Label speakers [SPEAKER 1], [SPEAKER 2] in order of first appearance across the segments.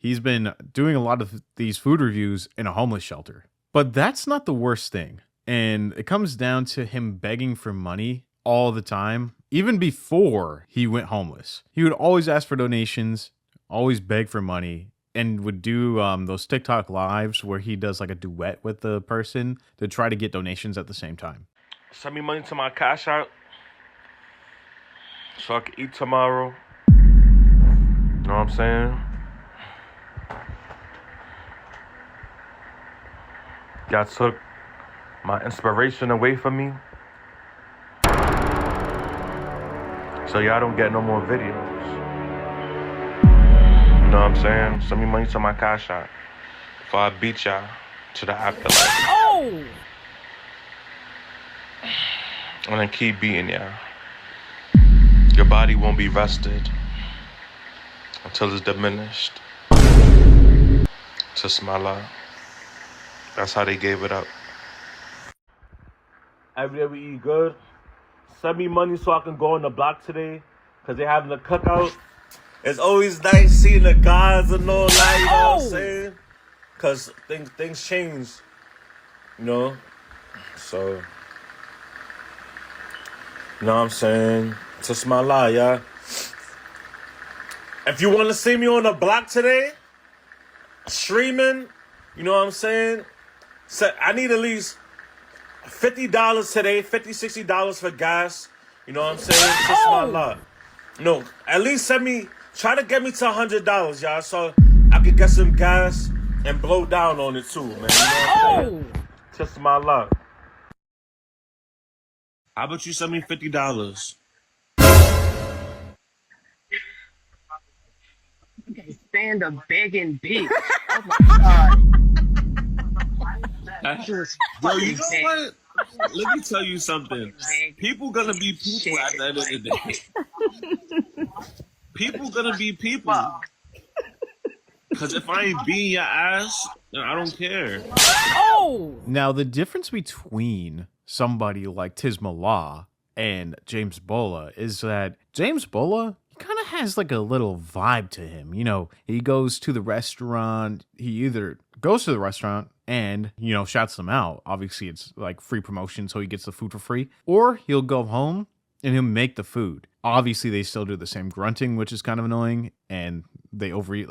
[SPEAKER 1] he's been doing a lot of these food reviews in a homeless shelter. But that's not the worst thing. And it comes down to him begging for money all the time. Even before he went homeless, he would always ask for donations, always beg for money, and would do those TikTok lives where he does like a duet with the person to try to get donations at the same time.
[SPEAKER 2] Send me money to my cash out so I can eat tomorrow. You know what I'm saying? Y'all took my inspiration away from me, so y'all don't get no more videos. You know what I'm saying? Send me money to my cash out before I beat y'all to the afterlife.
[SPEAKER 3] Oh!
[SPEAKER 2] And then keep beating y'all. Your body won't be rested until it's diminished. To Smala. That's how they gave it up. Every day we eat good. Send me money so I can go on the block today, because they're having a cookout. It's always nice seeing the guys and all that, you know what I'm saying? Because things change, you know? So, you know what I'm saying? To Smala, yeah. If you want to see me on the block today, streaming, you know what I'm saying? So I need at least $50 today, $50, $60 for gas. You know what I'm saying? Just my luck. No, at least try to get me to $100, y'all, so I can get some gas and blow down on it too, man. You know what I'm saying? Just my luck. How about you send me $50?
[SPEAKER 3] Stand a begging bitch. Oh my god.
[SPEAKER 2] Yo, you know what? Let me tell you something. People gonna be people at the end of the day. People gonna be people. Because if I ain't beating your ass, then I don't care.
[SPEAKER 3] Oh!
[SPEAKER 1] Now, the difference between somebody like Tismala and James Bola is that James Bola, he kind of has like a little vibe to him. You know, he goes to the restaurant. He either goes to the restaurant and, you know, shouts them out. Obviously, it's like free promotion, so he gets the food for free. Or he'll go home and he'll make the food. Obviously, they still do the same grunting, which is kind of annoying, and they overeat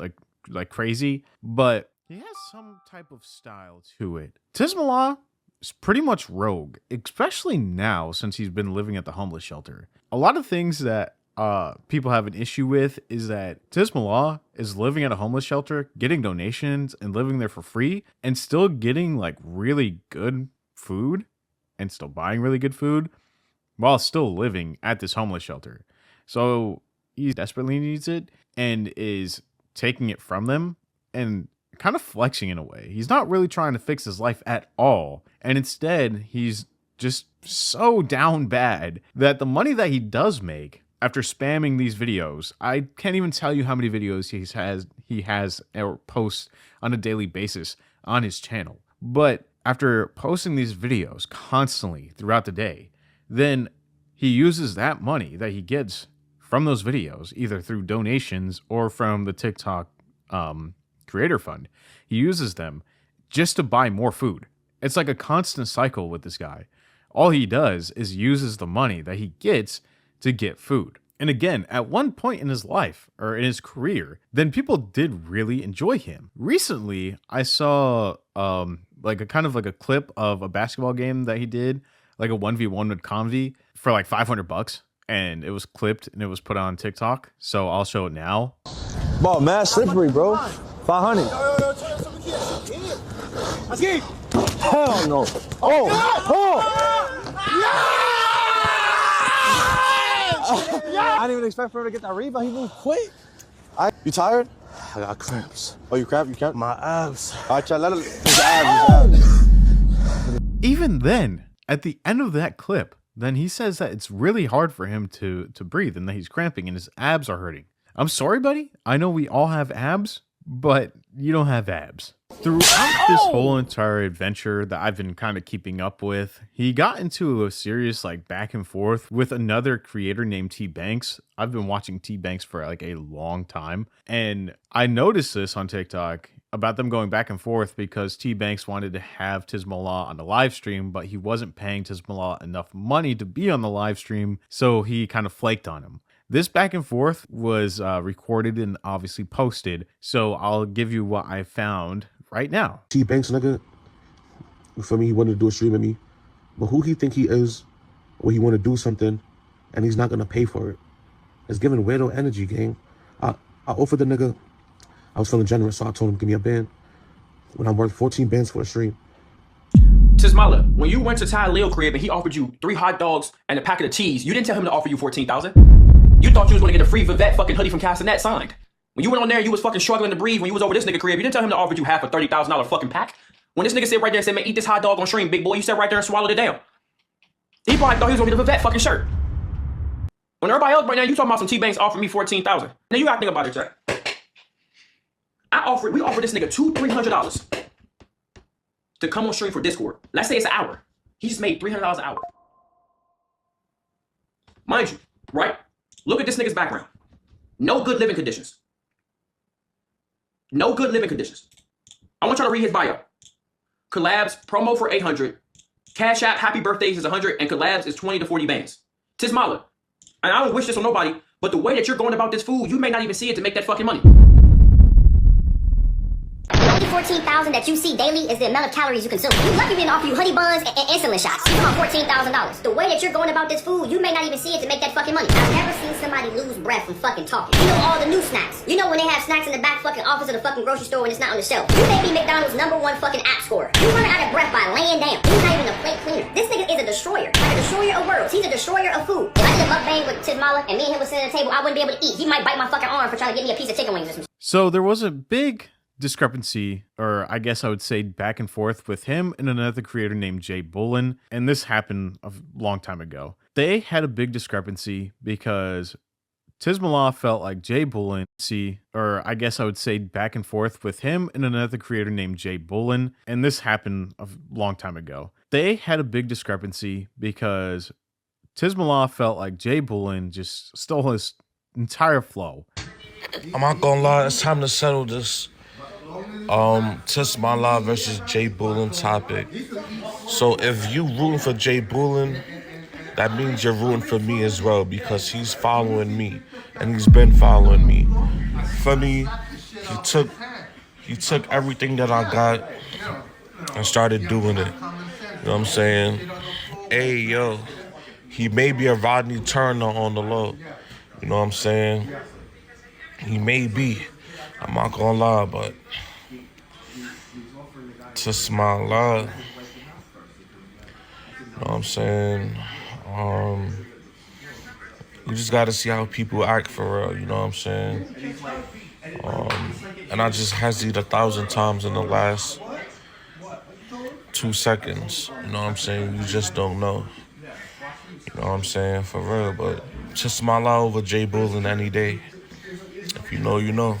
[SPEAKER 1] like crazy. But he has some type of style to it. Tismala is pretty much rogue, especially now since he's been living at the homeless shelter. A lot of things that people have an issue with is that Tismala is living at a homeless shelter, getting donations and living there for free, and still getting like really good food and still buying really good food while still living at this homeless shelter. So he desperately needs it and is taking it from them and kind of flexing in a way. He's not really trying to fix his life at all. And instead, he's just so down bad that the money that he does make after spamming these videos, I can't even tell you how many videos he has or posts on a daily basis on his channel. But after posting these videos constantly throughout the day, then he uses that money that he gets from those videos, either through donations or from the TikTok creator fund. He uses them just to buy more food. It's like a constant cycle with this guy. All he does is uses the money that he gets to get food. And again, at one point in his life or in his career, then people did really enjoy him. Recently, I saw like a kind of like a clip of a basketball game that he did, like a 1v1 with Convi for like $500, and it was clipped and it was put on TikTok. So I'll show it now.
[SPEAKER 4] Ball mad slippery, bro. 500. Hell no. I didn't even expect for him to get that rebound. He moved quick. You tired?
[SPEAKER 5] I got cramps.
[SPEAKER 4] Oh, you cramp? You cramp?
[SPEAKER 5] My abs.
[SPEAKER 4] All right, let his abs.
[SPEAKER 1] Even then, at the end of that clip, then he says that it's really hard for him to breathe and that he's cramping and his abs are hurting. I'm sorry, buddy. I know we all have abs, but you don't have abs. Throughout this whole entire adventure that I've been kind of keeping up with, he got into a serious like back and forth with another creator named T Banks. I've been watching T Banks for like a long time, and I noticed this on TikTok about them going back and forth because T Banks wanted to have Tismallah on the live stream, but he wasn't paying Tismallah enough money to be on the live stream, so he kind of flaked on him. This back and forth was recorded and obviously posted, so I'll give you what I found right now.
[SPEAKER 6] T Banks, nigga, for me, he wanted to do a stream with me, but who he think he is, or he want to do something, and he's not gonna pay for it. It's giving weirdo energy, gang. I offered the nigga, I was feeling generous, so I told him, give me a band. When I'm worth 14 bands for a stream.
[SPEAKER 7] Tismallah, when you went to Ty Lil crib and he offered you 3 hot dogs and a packet of cheese, you didn't tell him to offer you 14,000. You thought you was gonna get a free Vivette fucking hoodie from Castanet signed. When you went on there, you was fucking struggling to breathe when you was over this nigga crib. You didn't tell him to offer you half a $30,000 fucking pack. When this nigga sit right there and said, man, eat this hot dog on stream, big boy, you sat right there and swallowed it down. He probably thought he was gonna get a Vivette fucking shirt. When everybody else right now, you talking about some T-Banks offered me 14,000. Now you gotta think about it, Jack. We offered this nigga $200-$300 to come on stream for Discord. Let's say it's an hour. He just made $300 an hour. Mind you, right? Look at this nigga's background. No good living conditions. No good living conditions. I want y'all to read his bio. Collabs, promo for 800. Cash App, happy birthdays is 100, and collabs is 20 to 40 bands. Tismallah, and I don't wish this on nobody, but the way that you're going about this food, you may not even see it to make that fucking money.
[SPEAKER 8] The 14,000 that you see daily is the amount of calories you consume. You lucky we didn't offer you honey buns and insulin shots. You talking about $14,000. The way that you're going about this food, you may not even see it to make that fucking money. I've never seen somebody lose breath from fucking talking. You know all the new snacks. You know when they have snacks in the back fucking office of the fucking grocery store when it's not on the shelf. You may be McDonald's #1 fucking app scorer. You run out of breath by laying down. He's not even a plate cleaner. This nigga is a destroyer. Like a destroyer of worlds. He's a destroyer of food. If I did a mukbang with Tismallah and me and him was sitting at the table, I wouldn't be able to eat. He might bite my fucking arm for trying to get me a piece of chicken wings or some shit.
[SPEAKER 1] So there was a big discrepancy, or I guess I would say back and forth with him and another creator named Jay Bullen, and this happened a long time ago. They had a big discrepancy because Tismallah felt like Jay Bullen, or I guess I would say back and forth with him and another creator named Jay Bullen, and this happened a long time ago. They had a big discrepancy because Tismallah felt like Jay Bullen just stole his entire flow.
[SPEAKER 5] I'm not gonna lie, it's time to settle this. Tismallah versus Jay Bullen topic. So if you rooting for Jay Bullen, that means you're rooting for me as well, because he's following me and he's been following me. For me, he took everything that I got and started doing it. You know what I'm saying? Hey yo, he may be a Rodney Turner on the low. You know what I'm saying? He may be. I'm not gonna lie, but Tismallah, you know what I'm saying? You just gotta see how people act for real, you know what I'm saying? And I just hesitate 1,000 times in the last 2 seconds, you know what I'm saying? You just don't know. You know what I'm saying? For real, but Tismallah over Jay Bullen any day. If you know, you know.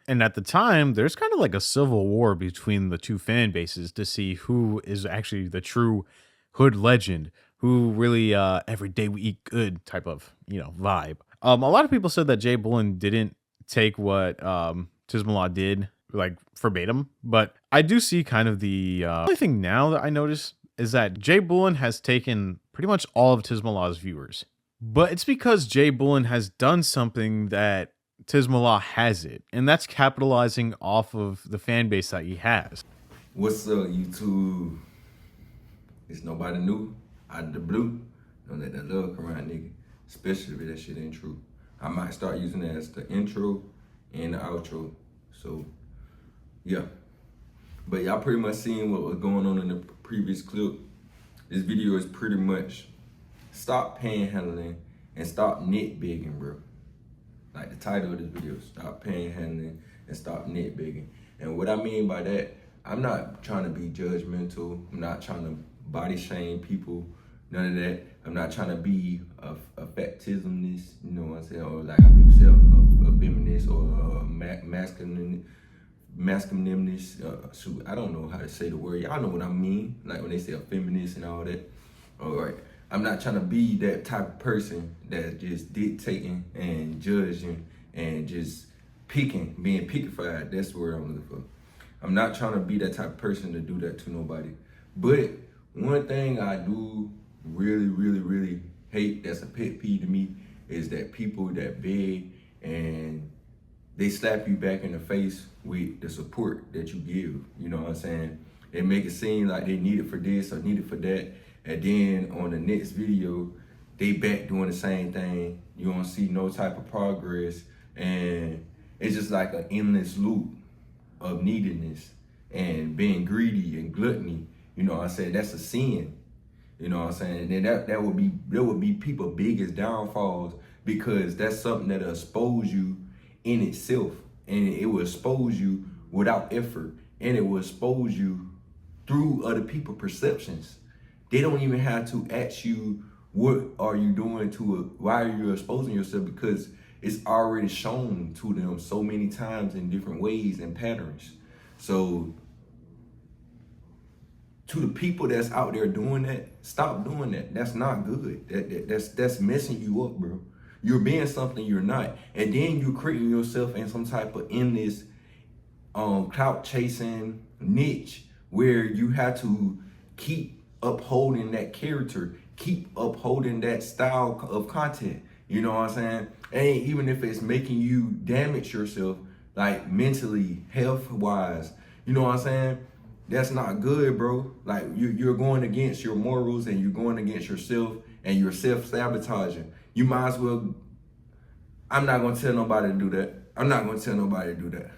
[SPEAKER 1] And at the time, there's kind of like a civil war between the two fan bases to see who is actually the true hood legend, who really every day we eat good type of, vibe. A lot of people said that Jay Bullen didn't take what Tismallah did, like verbatim, but I do see kind of the only thing now that I notice is that Jay Bullen has taken pretty much all of Tismallah's viewers. But it's because Jay Bullen has done something that Tismallah has it, and that's capitalizing off of the fan base that he has.
[SPEAKER 9] What's up, YouTube? It's nobody new out of the blue. Don't let that love come around, nigga. Especially if that shit ain't true. I might start using it as the intro and the outro. So, yeah. But y'all pretty much seen what was going on in the previous clip. This video is pretty much stop panhandling and stop nitpicking, bro. Like the title of this video, stop panhandling and stop nitpicking. And what I mean by that, I'm not trying to be judgmental. I'm not trying to body shame people, none of that. I'm not trying to be a factismness, you know what I'm saying? Or like how people say a feminist or a masculine masculineness. Shoot, I don't know how to say the word. Y'all know what I mean. Like when they say a feminist and all that. All right. I'm not trying to be that type of person that's just dictating and judging and just being pickified. That's the word I'm looking for. I'm not trying to be that type of person to do that to nobody. But one thing I do really hate, that's a pet peeve to me, is that people that beg and they slap you back in the face with the support that you give. You know what I'm saying? They make it seem like they need it for this or need it for that. And then on the next video, they back doing the same thing. You don't see no type of progress. And it's just like an endless loop of neediness and being greedy and gluttony. You know what I'm saying? That's a sin. You know what I'm saying? And then there would be people's biggest downfalls, because that's something that'll expose you in itself. And it will expose you without effort. And it will expose you through other people's perceptions. They don't even have to ask you, what are you doing why are you exposing yourself? Because it's already shown to them so many times in different ways and patterns. So to the people that's out there doing that, stop doing that. That's not good. That's messing you up, bro. You're being something you're not. And then you're creating yourself in some type of endless clout chasing niche where you have to keep upholding that character, keep upholding that style of content. You know what I'm saying? And even if it's making you damage yourself, like mentally, health wise, you know what I'm saying? That's not good, bro. Like you're going against your morals and you're going against yourself and you're self-sabotaging. You might as well, I'm not gonna tell nobody to do that. I'm not gonna tell nobody to do that.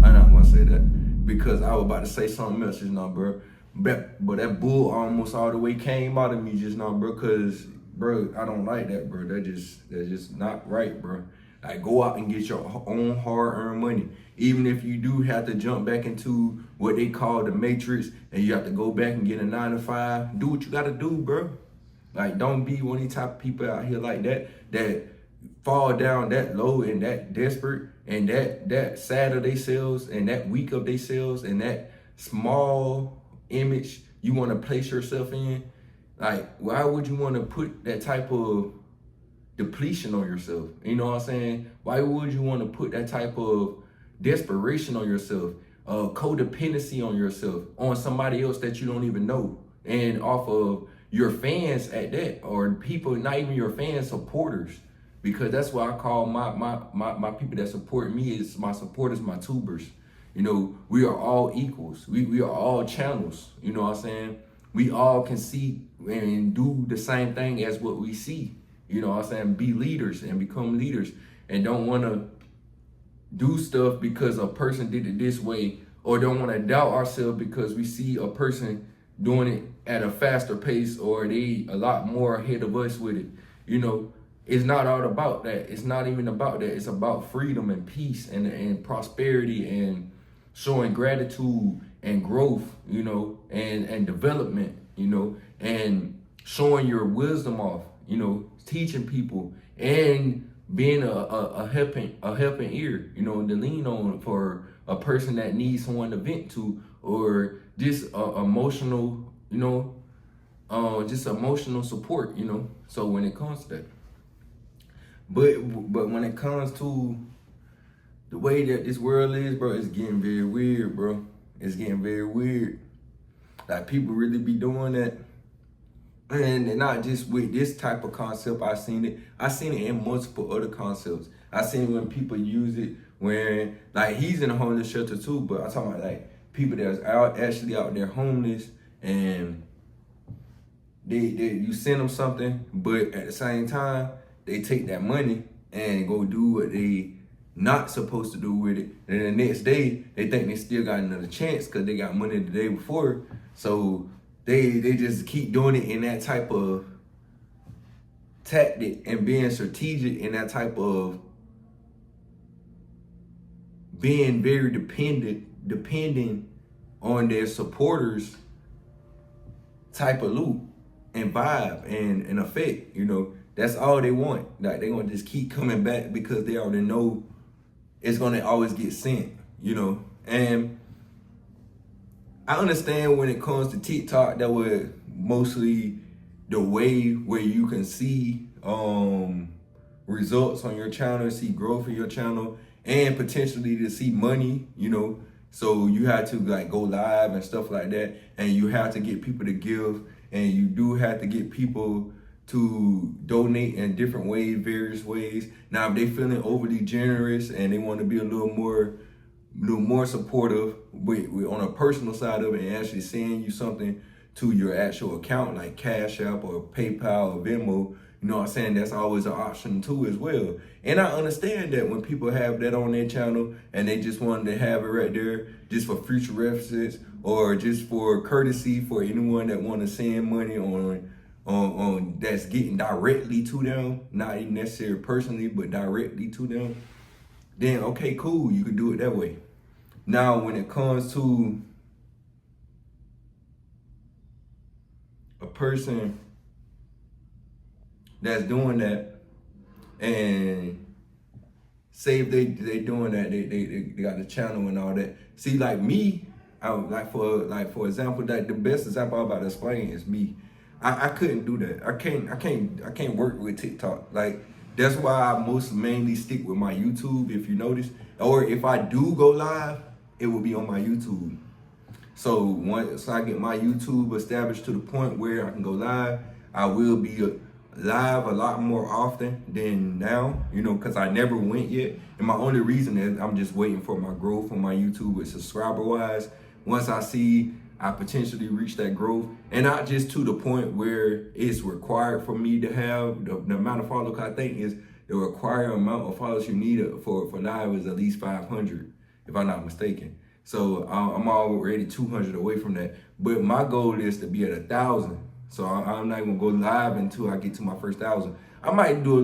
[SPEAKER 9] I'm not gonna say that because I was about to say something else just now, bro. But that bull almost all the way came out of me just now, bro, because, bro, I don't like that, bro. That's just not right, bro. Like, go out and get your own hard-earned money. Even if you do have to jump back into what they call the matrix and you have to go back and get a 9-to-5, do what you got to do, bro. Like, don't be one of these type of people out here like that fall down that low and that desperate and that sad of themselves and that weak of themselves and that small image you want to place yourself in. Like, why would you want to put that type of depletion on yourself? You know what I'm saying? Why would you want to put that type of desperation on yourself, codependency on yourself, on somebody else that you don't even know, and off of your fans at that, or people, not even your fans, supporters? Because that's what I call my people that support me, is my supporters, my tubers. You know, we are all equals. We are all channels. You know what I'm saying? We all can see and do the same thing as what we see. You know what I'm saying? Be leaders and become leaders, and don't want to do stuff because a person did it this way, or don't want to doubt ourselves because we see a person doing it at a faster pace or they a lot more ahead of us with it. You know, it's not all about that. It's not even about that. It's about freedom and peace and prosperity and showing gratitude and growth, you know, and development, you know, and showing your wisdom off, you know, teaching people and being a helping ear, you know, to lean on for a person that needs someone to vent to, or just emotional, you know, just emotional support, you know. So when it comes to that, but when it comes to the way that this world is, bro, it's getting very weird, bro. It's getting very weird. Like, people really be doing that. And not just with this type of concept. I seen it in multiple other concepts. I seen it when people use it when, like, he's in a homeless shelter too, but I'm talking about, like, people that's actually out there homeless, and you send them something, but at the same time, they take that money and go do what they not supposed to do with it. And then the next day, they think they still got another chance because they got money the day before. So they just keep doing it in that type of tactic and being strategic in that type of being very depending on their supporters type of loop and vibe and effect, you know. That's all they want. Like, they gonna just keep coming back because they already know it's gonna always get sent, you know. And I understand when it comes to TikTok, that was mostly the way where you can see results on your channel, see growth in your channel, and potentially to see money, you know. So you have to like go live and stuff like that, and you have to get people to give, and you do have to get people to donate in different ways, various ways. Now, if they feeling overly generous and they want to be a little more supportive with on a personal side of it, and actually send you something to your actual account like Cash App or PayPal or Venmo, you know what I'm saying? That's always an option too as well. And I understand that when people have that on their channel and they just wanted to have it right there just for future references or just for courtesy for anyone that want to send money on that's getting directly to them, not even necessarily personally, but directly to them, then okay, cool, you can do it that way. Now, when it comes to a person that's doing that, and say if they doing that, they got the channel and all that. See, like me, for example, that the best example I'm about to explain is me. I couldn't do that. I can't work with TikTok. Like, that's why I most mainly stick with my YouTube, if you notice. Or if I do go live, it will be on my YouTube. So once I get my YouTube established to the point where I can go live, I will be live a lot more often than now, you know, because I never went yet. And my only reason is I'm just waiting for my growth on my YouTube with subscriber-wise. Once I see I potentially reach that growth, and not just to the point where it's required for me to have the amount of followers. I think is the required amount of followers you need for live is at least 500, if I'm not mistaken. So I'm already 200 away from that. But my goal is to be at 1,000. So I'm not gonna go live until I get to my first 1,000. I might do a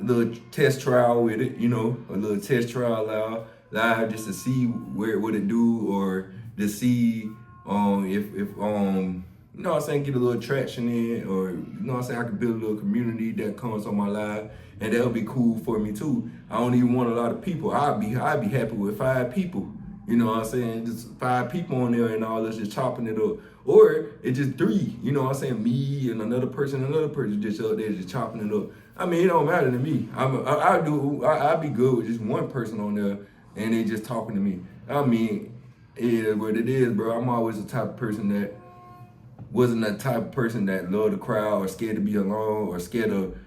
[SPEAKER 9] little test trial with it, you know, a little test trial live just to see what it do, or to see if you know what I'm saying, get a little traction in, or you know what I'm saying, I can build a little community that comes on my live, and that'll be cool for me too. I don't even want a lot of people. I'd be happy with 5 people. You know what I'm saying? Just 5 people on there and all this, just chopping it up. Or it's just 3, you know what I'm saying? Me and another person just up there just chopping it up. I mean, it don't matter to me. I'd be good with just one person on there and they just talking to me. I mean, it is what it is, bro. I'm always the type of person that wasn't the type of person that loved the crowd or scared to be alone or scared of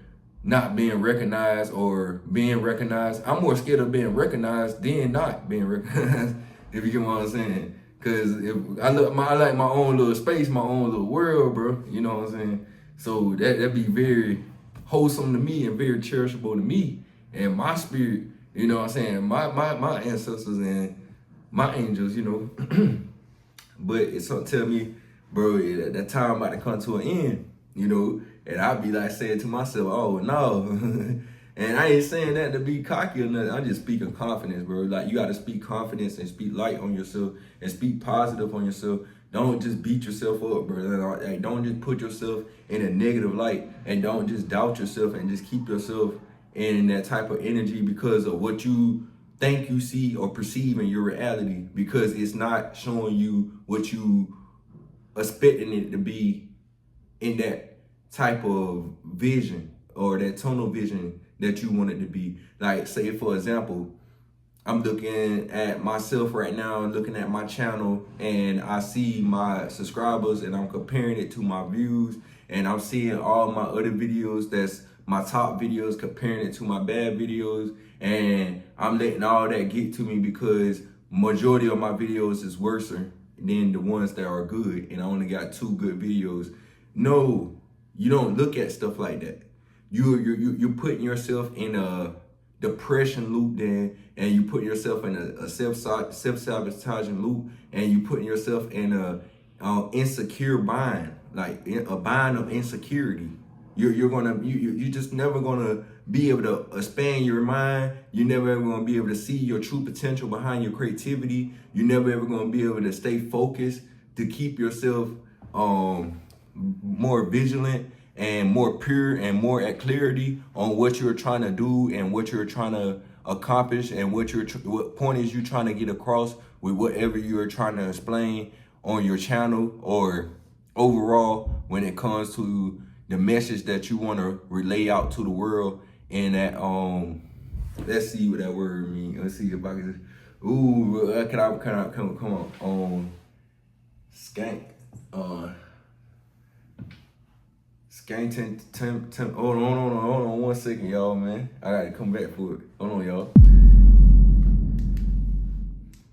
[SPEAKER 9] not being recognized or being recognized. I'm more scared of being recognized than not being recognized, if you get what I'm saying. Cause if I like my own little space, my own little world, bro. You know what I'm saying? So that'd be very wholesome to me and very cherishable to me and my spirit. You know what I'm saying? My ancestors and my angels, you know. But it's something tell me, bro, that time about to come to an end, you know. And I'd be like saying to myself, oh no. And I ain't saying that to be cocky or nothing. I'm just speaking confidence, bro. Like, you got to speak confidence and speak light on yourself and speak positive on yourself. Don't just beat yourself up, bro. Like, don't just put yourself in a negative light, and don't just doubt yourself and just keep yourself in that type of energy because of what you think you see or perceive in your reality, because it's not showing you what you expecting it to be in that type of vision or that tunnel vision that you want it to be. Like, say for example, I'm looking at myself right now and looking at my channel, and I see my subscribers and I'm comparing it to my views, and I'm seeing all my other videos that's my top videos, comparing it to my bad videos, and I'm letting all that get to me because majority of my videos is worse than the ones that are good, and I only got 2 good videos. No, you don't look at stuff like that. You're putting yourself in a depression loop then, and you put yourself in a self-sabotaging loop, and you putting yourself in a insecure bind, like a bind of insecurity. You're just never gonna be able to expand your mind. You're never ever gonna be able to see your true potential behind your creativity. You're never ever gonna be able to stay focused, to keep yourself more vigilant and more pure and more at clarity on what you're trying to do and what you're trying to accomplish and what point is you trying to get across with whatever you're trying to explain on your channel, or overall when it comes to the message that you want to relay out to the world. And that let's see what that word means. Let's see if I can. Ooh, come on. Skank. Skank. Hold on 1 second, y'all, man. I gotta come back for it. Hold on, y'all.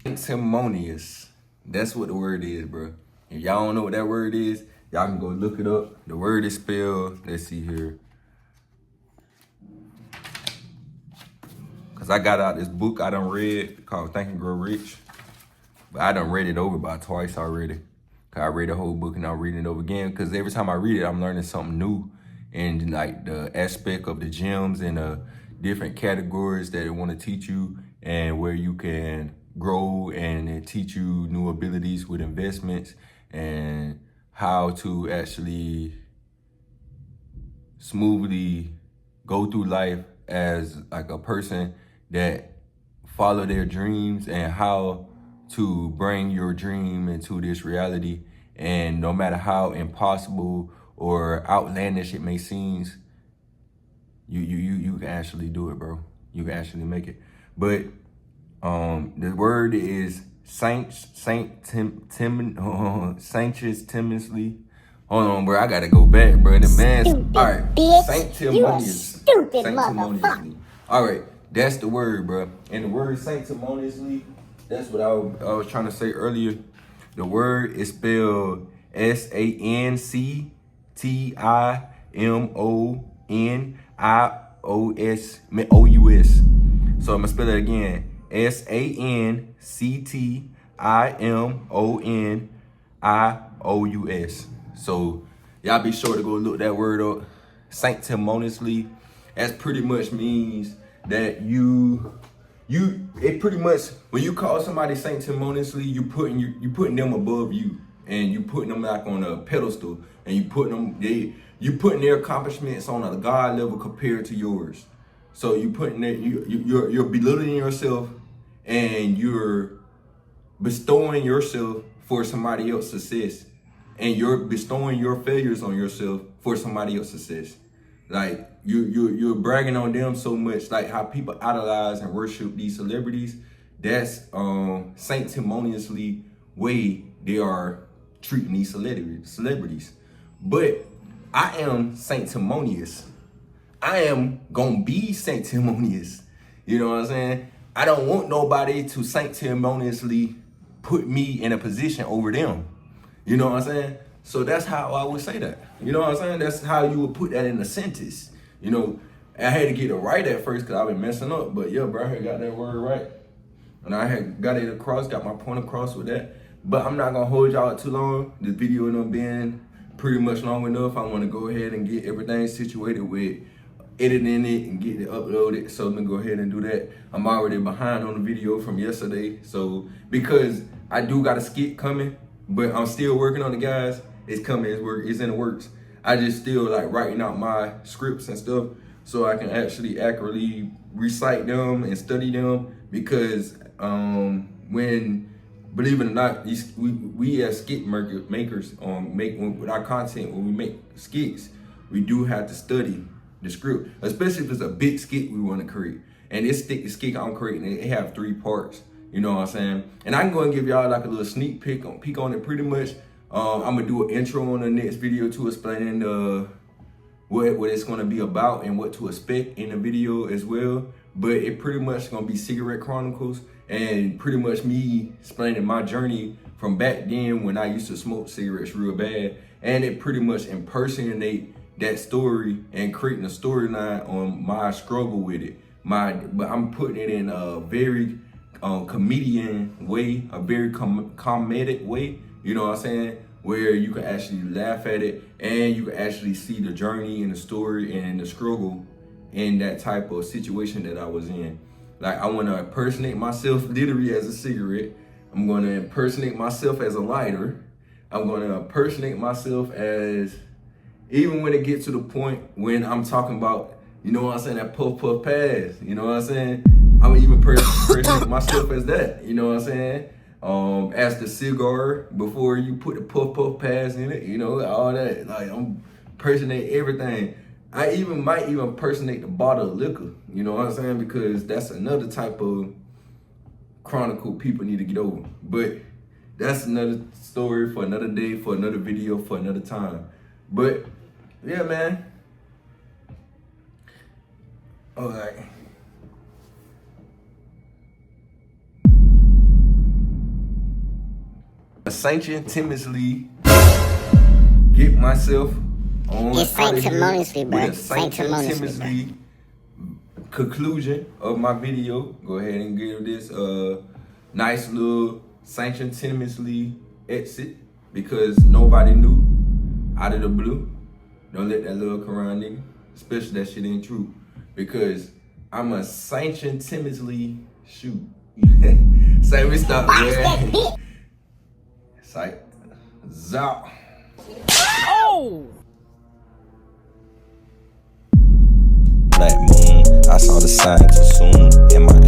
[SPEAKER 9] Sanctimonious. That's what the word is, bro. If y'all don't know what that word is, y'all can go look it up. The word is spelled, let's see here. Cause I got out this book I done read called Think and Grow Rich. But I done read it over about twice already. Cause I read the whole book and I'm reading it over again. Cause every time I read it, I'm learning something new. And like the aspect of the gems and the different categories that it want to teach you, and where you can grow, and it teach you new abilities with investments and how to actually smoothly go through life as like a person that follow their dreams, and how to bring your dream into this reality. And no matter how impossible or outlandish it may seem, you can actually do it, bro. You can actually make it. But the word is sanctimously. Hold on, bro. I gotta go back, bro. The man. All right. Sanctimonious.
[SPEAKER 8] Stupid
[SPEAKER 9] Sanctimoniously. All right. That's the word, bro. And the word sanctimoniously, that's what I was trying to say earlier. The word is spelled SANCTIMONIOUS. So I'm gonna spell it again. SANCTIMONIOUS. So y'all be sure to go look that word up. Sanctimoniously. That pretty much means that it pretty much, when you call somebody sanctimoniously, you putting them above you, and you putting them like on a pedestal, and you putting their accomplishments on a God level compared to yours. So you're belittling yourself, and you're bestowing yourself for somebody else's success, and you're bestowing your failures on yourself for somebody else's success. Like you're bragging on them so much, like how people idolize and worship these celebrities. That's sanctimoniously way they are treating these celebrities. But I am sanctimonious. I am gonna be sanctimonious. You know what I'm saying? I don't want nobody to sanctimoniously put me in a position over them. You know what I'm saying? So that's how I would say that. You know what I'm saying? That's how you would put that in a sentence. You know, I had to get it right at first because I've been messing up. But yeah, bro, I had got that word right. And I had got it across, got my point across with that. But I'm not going to hold y'all too long. This video ended up being pretty much long enough. I want to go ahead and get everything situated with editing it and get it uploaded. So I'm going to go ahead and do that. I'm already behind on the video from yesterday. So because I do got a skit coming, but I'm still working on it, guys. It's coming, it's in the works. I just still like writing out my scripts and stuff so I can actually accurately recite them and study them, because when, believe it or not, we as skit makers with our content, when we make skits, we do have to study the script, especially if it's a big skit we want to create. And this skit I'm creating, it have 3 parts. You know what I'm saying? And I'm going to give y'all like a little sneak peek on it pretty much. I'm going to do an intro on the next video to explaining what it's going to be about and what to expect in the video as well. But it pretty much going to be cigarette chronicles, and pretty much me explaining my journey from back then when I used to smoke cigarettes real bad. And it pretty much impersonate that story and creating a storyline on my struggle with it. But I'm putting it in a very comedian way, a very comedic way, you know what I'm saying, where you can actually laugh at it and you can actually see the journey and the story and the struggle in that type of situation that I was in. Like, I want to impersonate myself literally as a cigarette. I'm going to impersonate myself as a lighter. I'm going to impersonate myself as, even when it gets to the point when I'm talking about, you know what I'm saying, that puff puff pass, you know what I'm saying? I'm even personate myself as that. You know what I'm saying? As the cigar before you put the puff pass in it. You know, all that. Like I'm personate everything. I might even personate the bottle of liquor. You know what I'm saying? Because that's another type of chronicle people need to get over. But that's another story for another day, for another video, for another time. But yeah, man. All right. Sanctimoniously get myself on
[SPEAKER 8] It's sanctimoniously, bro.
[SPEAKER 9] with a sanctimoniously conclusion of my video. Go ahead and give this nice little sanctimoniously exit because nobody knew out of the blue. Don't let that little Quran nigga, especially that shit ain't true, because I'm a sanctimoniously shoot. Say we stop there. Sight. Zop.
[SPEAKER 3] Oh!
[SPEAKER 10] Black moon, I saw the sign too soon in my